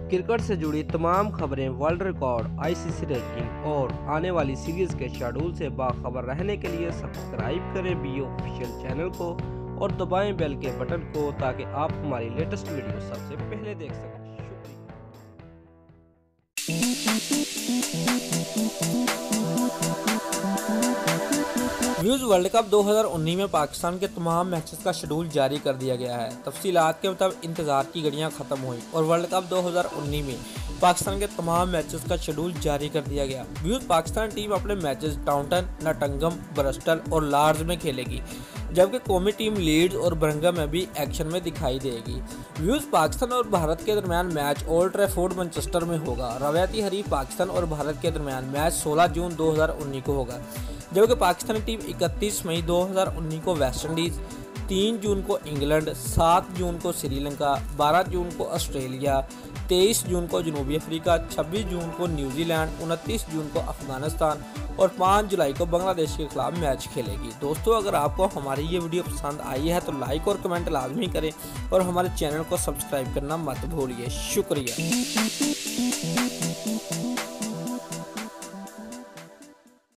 Cricket से जुड़ी तमाम खबरें, वर्ल्ड रिकॉर्ड, आईसीसी रैंकिंग और आने वाली सीरीज के शेड्यूल से बाखबर रहने के लिए सब्सक्राइब करें बी ऑफिशियल चैनल को और दबाएं बेल के बटन को ताकि आप हमारी लेटेस्ट वीडियो सबसे पहले देख सकें। व्यूज वर्ल्ड कप 2019 में पाकिस्तान के तमाम मैचेस का शेड्यूल जारी कर दिया गया है। तफसीलात के मुताबिक इंतजार की घड़ियां खत्म हुई और वर्ल्ड कप 2019 में पाकिस्तान के तमाम मैचेस का शेड्यूल जारी कर दिया गया। व्यूज पाकिस्तान टीम अपने मैचेस टाउनटन, नटंगम, ब्रस्टल और लार्ज में खेलेगी, जबकि कौमी टीम लीड्स और बरंगम में भी एक्शन में दिखाई देगी। व्यूज पाकिस्तान और भारत के दरमियान मैच ओल्ड ट्रैफोर्ड मैनचेस्टर में होगा। रवायती हरीफ पाकिस्तान और भारत के दरमियान मैच 16 जून 2019 को होगा, जबकि पाकिस्तानी टीम 31 मई 2019 को वेस्टइंडीज, 3 जून को इंग्लैंड, 7 जून को श्रीलंका, 12 जून को ऑस्ट्रेलिया, 23 जून को जनूबी अफ्रीका, 26 जून को न्यूजीलैंड, 29 जून को अफगानिस्तान और 5 जुलाई को बांग्लादेश के खिलाफ मैच खेलेगी। दोस्तों, अगर आपको हमारी ये वीडियो पसंद आई है तो लाइक और कमेंट लाजमी करें और हमारे चैनल को सब्सक्राइब करना मत भूलिए। शुक्रिया।